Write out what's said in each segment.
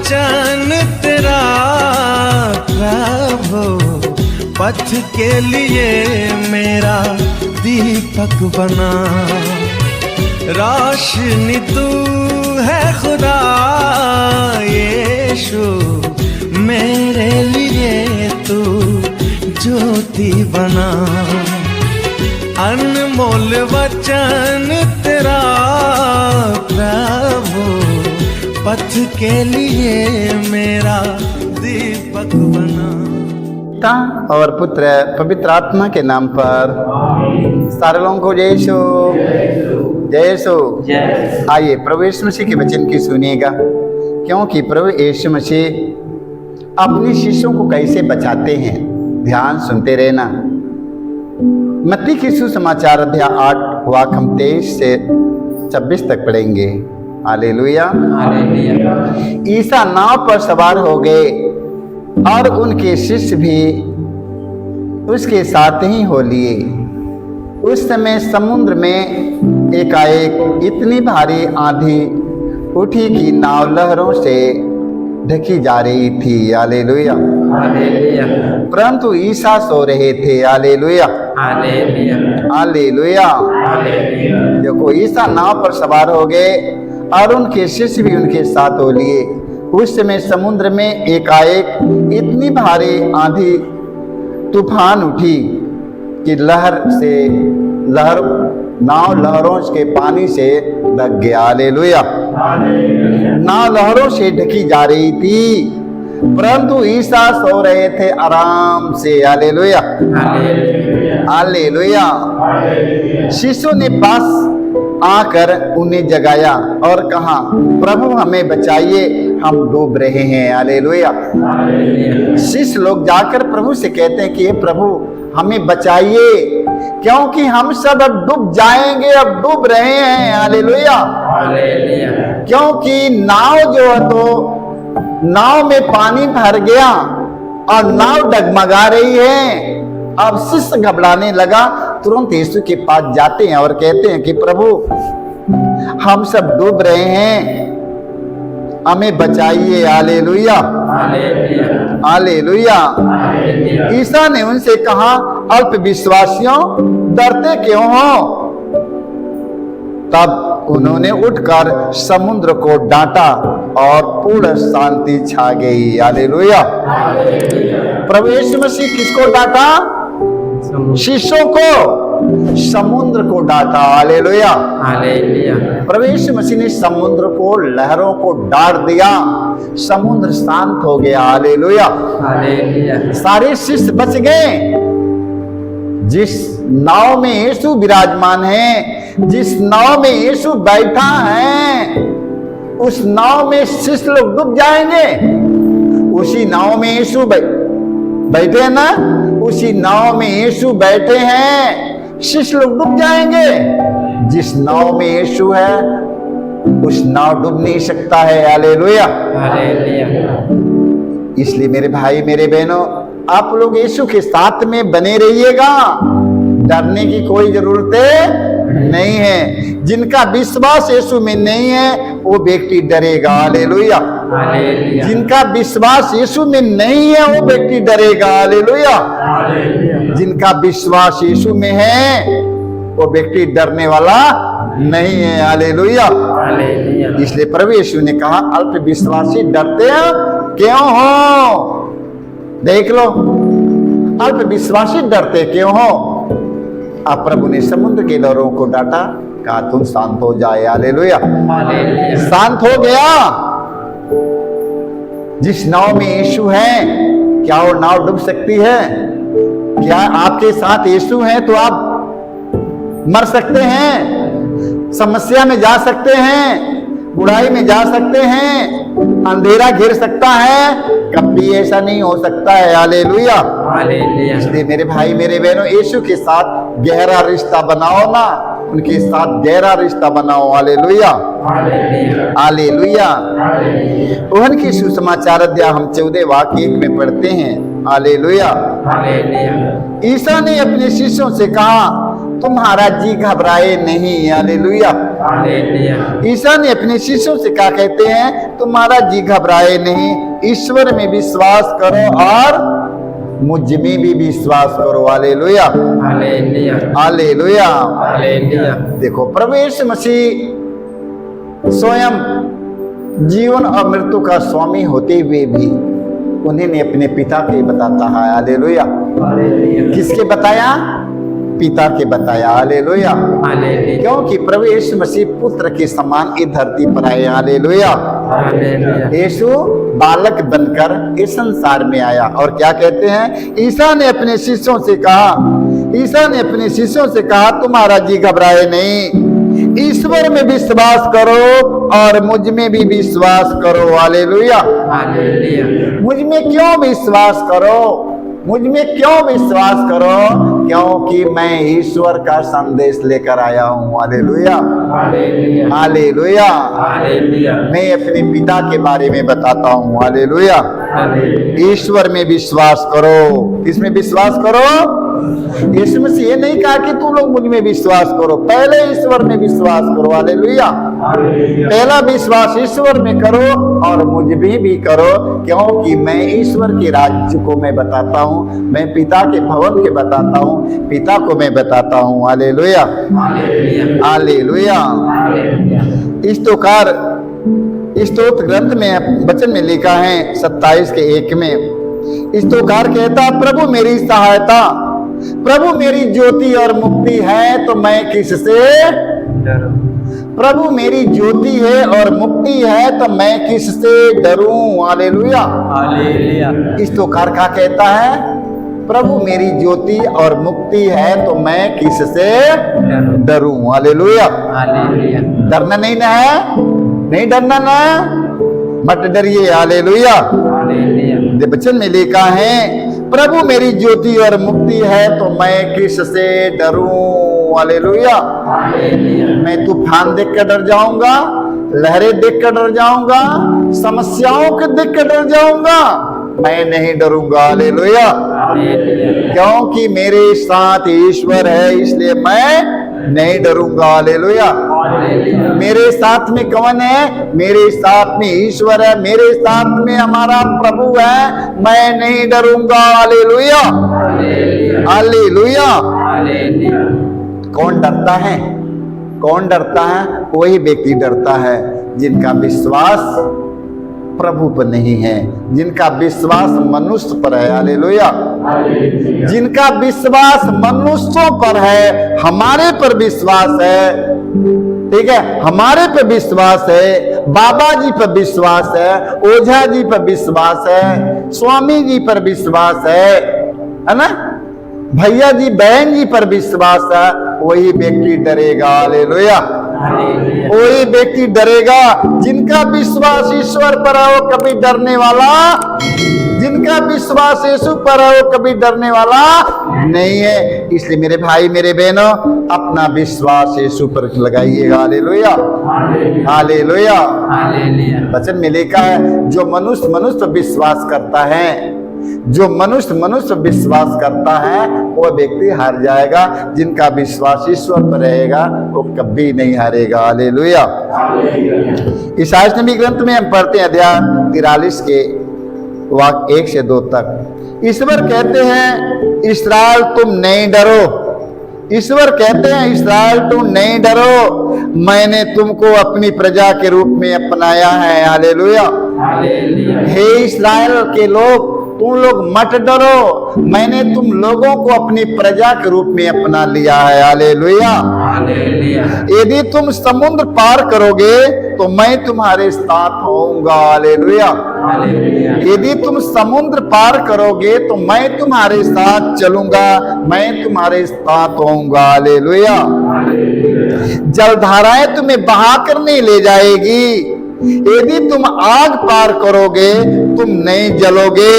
वचन तेरा प्रभु पथ के लिए मेरा दीपक बना। रोशनी तू है खुदा यीशु, मेरे लिए तू ज्योति बना। अनमोल वचन तेरा प्रभु पथ के लिए मेरा दीपक बना। पिता और पुत्र पवित्र आत्मा के नाम पर सारे लोगों को जय यीशु जय यीशु। आइए प्रभु यीशु मसीह के वचन की सुनिएगा, क्योंकि प्रभु यीशु मसीह अपने शिष्यों को कैसे बचाते हैं। ध्यान सुनते रहना। मत्ती की सुसमाचार अध्याय 8 वाक्य हम 23 से 26 तक पढ़ेंगे। हालेलुया। ईसा नाव पर सवार हो गए और उनके शिष्य भी उसके साथ ही हो लिए। उस समय समुद्र में एकाएक इतनी भारी आंधी उठी कि नाव लहरों से ढकी जा रही थी। हालेलुया। परंतु ईसा सो रहे थे। Hallelujah hallelujah. देखो, ईसा नाव पर सवार हो गए और उनके शिष्य भी उनके साथ हो लिए। उस समय समुद्र में एकाएक इतनी भारी आंधी तूफान उठी कि नाव लहरों के पानी से ढक गया। हालेलुया। नाव लहरों से ढकी जा रही थी, परंतु ईसा सो रहे थे आराम से। Hallelujah hallelujah. शिष्यों ने पास आकर उन्हें जगाया और कहा, प्रभु हमें बचाइए, हम डूब रहे हैं। हालेलुया। शिष्य लोग जाकर प्रभु से कहते हैं कि हे प्रभु हमें बचाइए, क्योंकि हम सब अब डूब जाएंगे, अब डूब रहे हैं। हालेलुया। क्योंकि नाव जो है तो नाव में पानी भर गया और नाव डगमगा रही है। अब शिष्य घबराने लगा, तुरंत यीशु के पास जाते हैं और कहते हैं कि प्रभु हम सब डूब रहे हैं, हमें बचाइए। Hallelujah hallelujah. ईसा ने उनसे कहा, अल्प विश्वासियों, डरते क्यों हो? तब उन्होंने उठकर समुद्र को डांटा और पूर्ण शांति छा गई। हालेलुया। प्रभु यीशु मसीह किसको डांटा? शिष्यों को, समुद्र को डांटा। Hallelujah hallelujah. प्रभु यीशु मसीह ने समुद्र को, लहरों को डांट दिया, समुद्र शांत हो गया। Hallelujah hallelujah. सारे शिष्य बच गए। जिस नाव में यीशु विराजमान है, जिस नाव में यीशु बैठा है, उस नाव में शिष्य लोग डूब जाएंगे। उसी नाव में यीशु बैठे हैं ना, उसी नाव में यीशु बैठे हैं, शिष्य लोग डूब जाएंगे। जिस नाव में यीशु है उस नाव डूब नहीं सकता है। Hallelujah hallelujah. इसलिए मेरे भाई मेरे बहनों, आप लोग यीशु के साथ में बने रहिएगा, डरने की कोई जरूरत नहीं है। जिनका विश्वास यीशु में नहीं है वो व्यक्ति डरेगा। हालेलुया। जिनका विश्वास यीशु में नहीं है वो व्यक्ति डरेगा। हालेलुया। जिनका विश्वास यीशु में है वो व्यक्ति डरने वाला नहीं है। हालेलुया। इसलिए प्रभु यीशु ने कहा, अल्प विश्वासी डरते हैं क्यों हो? देख लो, अल्प विश्वासी डरते क्यों हो? अब प्रभु ने समुद्र के लहरों को डांटा, कहा तुम शांत हो जाए। हालेलुया। शांत हो गया। जिस नाव में यीशु है, क्या वो नाव डूब सकती है? क्या आपके साथ यीशु है तो आप मर सकते हैं, समस्या में जा सकते हैं, बुराई में जा सकते हैं, अंधेरा घिर सकता है, कभी ऐसा नहीं हो सकता है। Hallelujah hallelujah. इसलिए मेरे भाई मेरे बहनों, यीशु के साथ गहरा रिश्ता बनाओ ना, उनके साथ गहरा रिश्ता बनाओ। Hallelujah hallelujah. यूहन्ना की सुसमाचार अध्याय हम 14 वाक्य 1 में पढ़ते हैं। हालेलुया। ईसा ने अपने शिष्यों से कहा, तुम्हारा जी घबराए नहीं। हालेलुया। ईसा ने अपने शिष्यों से क्या कहते हैं? तुम्हारा जी घबराए नहीं, ईश्वर में विश्वास करो और मुझ में भी विश्वास करो। हालेलुया। हालेलुया। देखो, प्रभु यीशु मसीह स्वयं जीवन और मृत्यु का स्वामी होते हुए भी उन्हें अपने पिता के बताता है। हालेलुया। किसके बताया? पिता के बताया। हालेलुया। क्योंकि प्रभु यीशु मसीह पुत्र के समान इस धरती पर आए। हालेलुया। यीशु बालक बनकर इस संसार में आया। और क्या कहते हैं? ईसा ने अपने शिष्यों से कहा, तुम्हारा जी घबराए नहीं, ईश्वर में विश्वास करो और मुझ में भी विश्वास करो। हालेलुया। मुझ में क्यों विश्वास करो? मुझ में क्यों विश्वास करो? क्योंकि मैं ईश्वर का संदेश लेकर आया हूँ। हालेलुया। हालेलुया। मैं अपने पिता के बारे में बताता हूँ। हालेलुया। ईश्वर में विश्वास करो। किसमें विश्वास करो? यीशु मसीह ये नहीं कहा कि तुम लोग मुझ में विश्वास करो, पहले ईश्वर में विश्वास करो। हालेलुया। पहला विश्वास ईश्वर में करो और मुझ में भी करो, क्योंकि मैं ईश्वर के राज्य को मैं बताता हूँ, मैं पिता के भवन के बताता हूँ, पिता को मैं बताता हूँ। हालेलुया। हालेलुया। स्तोत्र ग्रंथ में वचन में लिखा है 27:1 में, स्तोत्रकार कहता, प्रभु मेरी सहायता, प्रभु मेरी ज्योति और मुक्ति है, तो मैं किससे डरूं? प्रभु मेरी ज्योति है और मुक्ति है, तो मैं किससे डरूं? हालेलुया। स्तोत्रकार क्या कहता है? प्रभु मेरी ज्योति और मुक्ति है, तो मैं किससे डरूं? हालेलुया। डरना नहीं ना है, नहीं डरना ना, मत डरिए। हालेलुया। वचन में लिखा है, प्रभु मेरी ज्योति और मुक्ति है, तो मैं किससे डरूं? हालेलुया। मैं तूफान देख कर डर जाऊंगा, लहरें देख कर डर जाऊंगा, समस्याओं को देख कर डर जाऊंगा, मैं नहीं डरूंगा। हालेलुया। क्योंकि मेरे साथ ईश्वर है, इसलिए मैं नहीं डरूंगा। हालेलुया। मेरे साथ में कौन है? मेरे साथ में ईश्वर है, मेरे साथ में हमारा प्रभु है, मैं नहीं डरूंगा। हालेलुया। हालेलुया। कौन डरता है? कौन डरता है? वही व्यक्ति डरता है जिनका विश्वास प्रभु पर नहीं है, जिनका विश्वास मनुष्य पर है। हालेलुया। जिनका विश्वास मनुष्यों पर है, हमारे पर विश्वास है, ठीक है, हमारे पर विश्वास है, बाबा जी पर विश्वास है, ओझा जी पर विश्वास है, स्वामी जी पर विश्वास है ना, भैया जी बहन जी पर विश्वास है, वही व्यक्ति डरेगा। हालेलुया। वही व्यक्ति डरेगा जिनका विश्वास ईश्वर पर है, वो कभी डरने वाला, जिनका विश्वास यीशु पर है, वो कभी डरने वाला नहीं है। इसलिए मेरे भाई मेरे बहनों, अपना विश्वास यीशु पर लगाइएगा। हालेलुया। हालेलुया। वचन में लिखा है, जो मनुष्य मनुष्य पर विश्वास करता है, जो मनुष्य मनुष्य विश्वास करता है, वो व्यक्ति हार जाएगा। जिनका विश्वास ईश्वर पर रहेगा, वो कभी नहीं हारेगा। हालेलुया। ईसाई नबी ग्रंथ में हम पढ़ते हैं अध्याय 43 के वाक्य 1 से 2 तक। ईश्वर कहते हैं, इस्राएल तुम नहीं डरो। ईश्वर कहते हैं, इस्राएल तुम नहीं डरो, मैंने तुमको अपनी प्रजा के रूप में अपनाया है। हालेलुया। हे इस्राएल के लोग, तुम लोग मत डरो, मैंने तुम लोगों को अपनी प्रजा के रूप में अपना लिया है। हालेलुया। यदि तुम समुद्र पार करोगे तो मैं तुम्हारे साथ होऊंगा। हालेलुया। यदि तुम समुद्र पार करोगे तो मैं तुम्हारे साथ चलूंगा, मैं तुम्हारे साथ होऊंगा। हालेलुया। जलधाराएं तुम्हें बहा कर नहीं ले जाएगी। यदि तुम आग पार करोगे तुम नहीं जलोगे,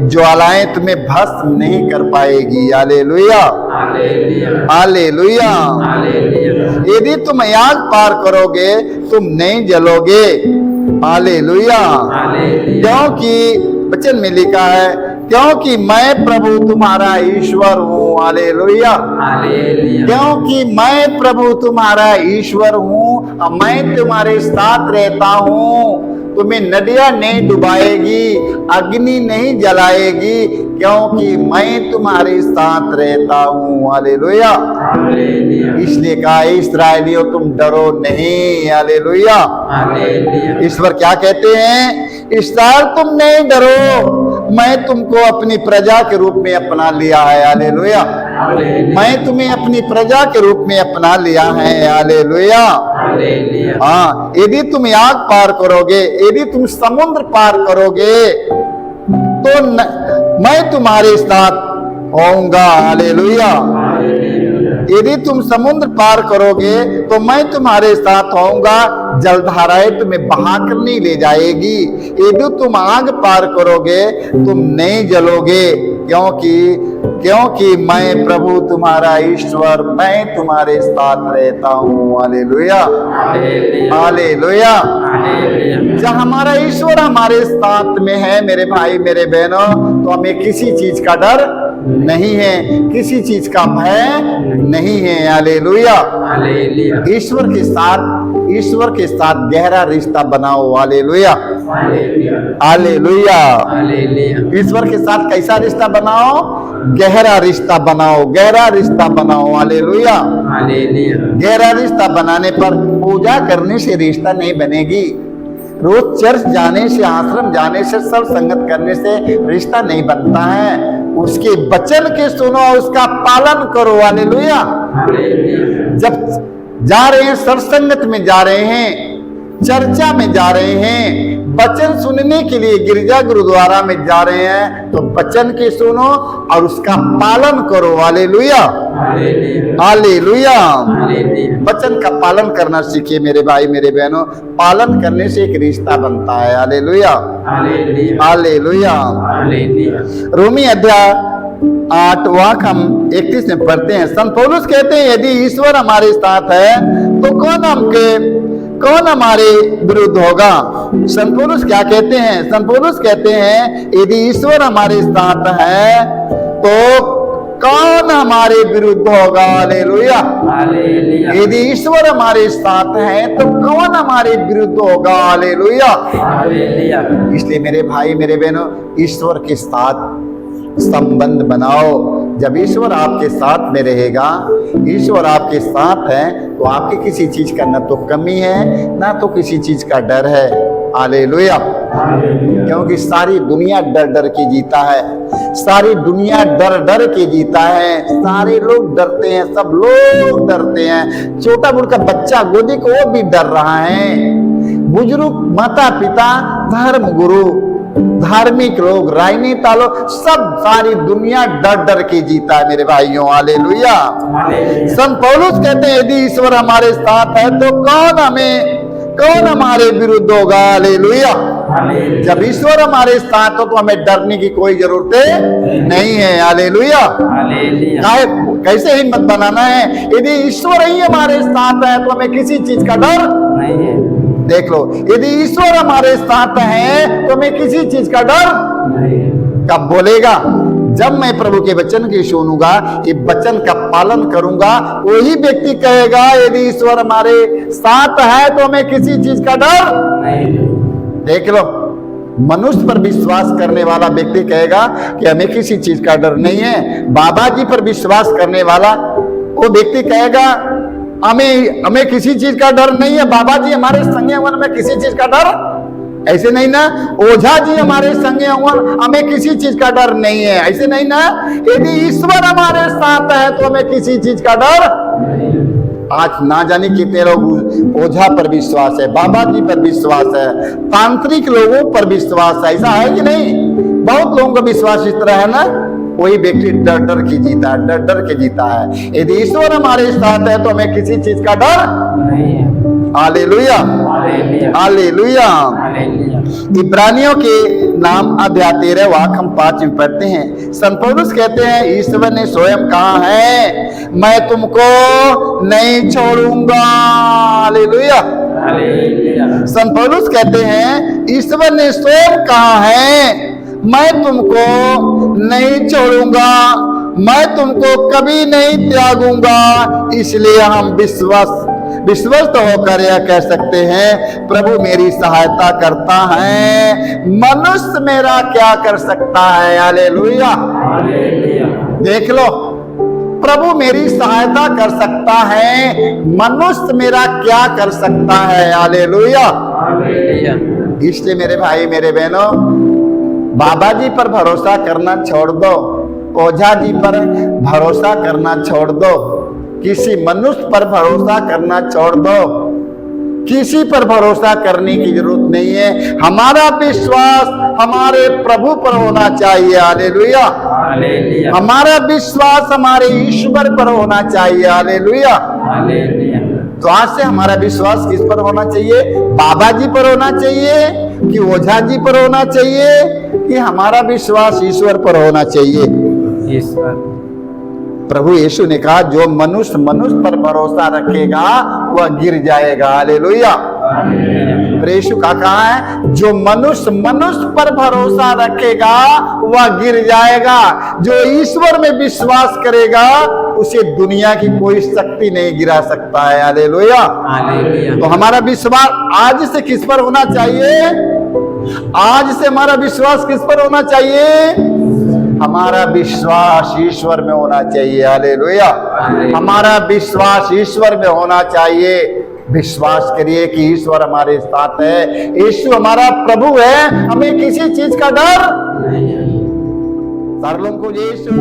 ज्वालाएं तुम्हें भस्म नहीं कर पाएगी। हालेलुया। हालेलुया। यदि तुम आग पार करोगे तुम नहीं जलोगे। हालेलुया। क्योंकि वचन में लिखा है, क्योंकि मैं प्रभु तुम्हारा ईश्वर हूँ। हालेलुया। क्योंकि मैं प्रभु तुम्हारा ईश्वर हूँ, मैं तुम्हारे साथ रहता हूँ। तुम्हें नदियां नहीं डुबाएगी, अग्नि नहीं जलाएगी, क्योंकि मैं तुम्हारे साथ रहता हूँ। हालेलुया। इसलिए कहा, इस्राएलियों तुम डरो नहीं। हालेलुया। ईश्वर क्या कहते हैं? इस्राएल तुम नहीं डरो, मैं तुमको अपनी प्रजा के रूप में अपना लिया है। हालेलुया। मैं तुम्हें अपनी प्रजा के रूप में अपना लिया है। हालेलुया। हाँ, यदि तुम आग पार करोगे, यदि तुम समुद्र पार करोगे, तो मैं तुम्हारे साथ होऊंगा। हालेलुया। यदि तुम समुद्र पार करोगे तो मैं तुम्हारे साथ होऊंगा, जलधाराएं तुम्हें बहाकर नहीं ले जाएगी। यदि तुम आग पार करोगे तुम नहीं जलोगे, क्योंकि मैं प्रभु तुम्हारा ईश्वर, मैं तुम्हारे साथ रहता हूँ। हालेलुया। हालेलुया। जब हमारा ईश्वर हमारे साथ में है मेरे भाई मेरे बहनों, तो हमें किसी चीज का डर नहीं है, किसी चीज का भय नहीं है। हालेलुया। ईश्वर के साथ गहरा रिश्ता बनाओ। हालेलुया। हालेलुया। ईश्वर के साथ कैसा रिश्ता बनाओ? गहरा रिश्ता बनाओ, गहरा रिश्ता बनाओ। हालेलुया। गहरा रिश्ता बनाने पर पूजा करने से रिश्ता नहीं बनेगी, रोज चर्च जाने से, आश्रम जाने से, सत्संगत करने से रिश्ता नहीं बनता है। उसके वचन के सुनो, उसका पालन करो। हालेलुया। जब जा रहे हैं, सत्संगत में जा रहे हैं, चर्चा में जा रहे हैं, वचन सुनने के लिए गिरजा गुरुद्वारा में जा रहे हैं, तो वचन के सुनो और उसका पालन करो। हालेलुया। हालेलुया। वचन का पालन करना सीखिए मेरे भाई मेरे बहनों, पालन करने से एक रिश्ता बनता है। हालेलुया। हालेलुया। रोमी अध्याय 8 वाक्य हम 31 में पढ़ते हैं। संत पौलुस कहते हैं, यदि ईश्वर हमारे साथ है तो कौन हमारे विरुद्ध होगा? संत पौलुस क्या कहते हैं? संत पौलुस कहते हैं, यदि ईश्वर हमारे साथ है तो कौन हमारे विरुद्ध होगा? हालेलुया। यदि ईश्वर हमारे साथ है तो कौन हमारे विरुद्ध होगा? हालेलुया। इसलिए मेरे भाई मेरे बहनों, ईश्वर के साथ संबंध बनाओ। जब ईश्वर आपके साथ में रहेगा, ईश्वर आपके साथ है, तो आपकी किसी चीज का न तो कमी है ना तो किसी चीज का डर है। हालेलुया। क्योंकि सारी दुनिया डर डर के जीता है, सारी दुनिया डर डर के जीता है। सारे लोग डरते हैं, सब लोग डरते हैं। छोटा बुढ़ा बच्चा गोदी को वो भी डर रहा है। बुजुर्ग, माता पिता, धर्म गुरु, धार्मिक लोग, राजनीता लोग, सब सारी दुनिया डर डर के जीता है मेरे भाइयों। हालेलुया। संत पौलुस कहते हैं, यदि ईश्वर हमारे साथ है तो कौन हमारे विरुद्ध होगा? हालेलुया। जब ईश्वर हमारे साथ हो तो हमें डरने की कोई जरूरत नहीं है। हालेलुया। कैसे हिम्मत बनाना है? यदि ईश्वर ही हमारे साथ है तो हमें किसी चीज का डर नहीं है। देख लो, यदि ईश्वर हमारे साथ है तो हमें किसी चीज का डर नहीं। कब बोलेगा? जब मैं प्रभु के वचन की सुनूंगा, ये वचन का पालन करूंगा, वही व्यक्ति कहेगा, यदि ईश्वर हमारे साथ है तो हमें किसी चीज का डर नहीं। देख लो, मनुष्य पर विश्वास करने वाला व्यक्ति कहेगा कि हमें किसी चीज का डर नहीं है। बाबा जी पर विश्वास करने वाला वो व्यक्ति कहेगा, हमें किसी चीज का डर नहीं है। बाबा जी हमारे संगे में किसी चीज का डर, ऐसे नहीं ना। ओझा जी हमारे संगे हमें किसी चीज का डर नहीं है, ऐसे नहीं ना। यदि ईश्वर हमारे साथ है तो हमें किसी चीज का डर। आज ना जाने कितने लोग ओझा पर विश्वास है, बाबा जी पर विश्वास है, तांत्रिक लोगों पर विश्वास है, ऐसा है कि नहीं? बहुत लोगों का विश्वास इस तरह है ना। वही व्यक्ति डर डर के जीता है, डर डर के जीता है। यदि ईश्वर हमारे साथ है तो हमें किसी चीज का डर नहीं है। हालेलुया। हालेलुया। इब्रानियों के नाम अध्याय 13 वाक्य हम 5 में पढ़ते हैं। संत पौलुस कहते हैं, ईश्वर ने स्वयं कहा है, मैं तुमको नहीं छोड़ूंगा। हालेलुया। संत पौलुस कहते हैं, ईश्वर ने स्वयं कहा है, मैं तुमको नहीं छोड़ूंगा, मैं तुमको कभी नहीं त्यागूंगा। इसलिए हम विश्वस्त होकर यह कह सकते हैं, प्रभु मेरी सहायता करता है, मनुष्य मेरा क्या कर सकता है। हालेलुया। देख लो, प्रभु मेरी सहायता कर सकता है, मनुष्य मेरा क्या कर सकता है। हालेलुया। इसलिए मेरे भाई मेरे बहनों, बाबा जी पर भरोसा करना छोड़ दो, ओझा जी पर भरोसा करना छोड़ दो, किसी मनुष्य पर भरोसा करना छोड़ दो, किसी पर भरोसा करने की जरूरत नहीं है। हमारा विश्वास हमारे प्रभु पर होना चाहिए। हालेलुया। हमारा विश्वास हमारे ईश्वर पर होना चाहिए। हालेलुया। तो आज से हमारा विश्वास किस पर होना चाहिए? बाबा जी पर होना चाहिए कि ओझा जी पर होना चाहिए, कि हमारा विश्वास ईश्वर पर होना चाहिए? ईश्वर। प्रभु यीशु ने कहा, जो मनुष्य पर भरोसा रखेगा वह गिर जाएगा। हालेलुया। यीशु का कहा है, जो मनुष्य पर भरोसा रखेगा वह गिर जाएगा। जो ईश्वर में विश्वास करेगा उसे दुनिया की कोई शक्ति नहीं गिरा सकता है। हालेलुया। तो हमारा विश्वास आज से किस पर होना चाहिए? आज से हमारा विश्वास किस पर होना चाहिए? हमारा विश्वास ईश्वर में होना चाहिए। हालेलुया। हमारा विश्वास ईश्वर में होना चाहिए। विश्वास करिए कि ईश्वर हमारे साथ है, यीशु हमारा प्रभु है, हमें किसी चीज का डर नहीं है। सर्वों को यीशु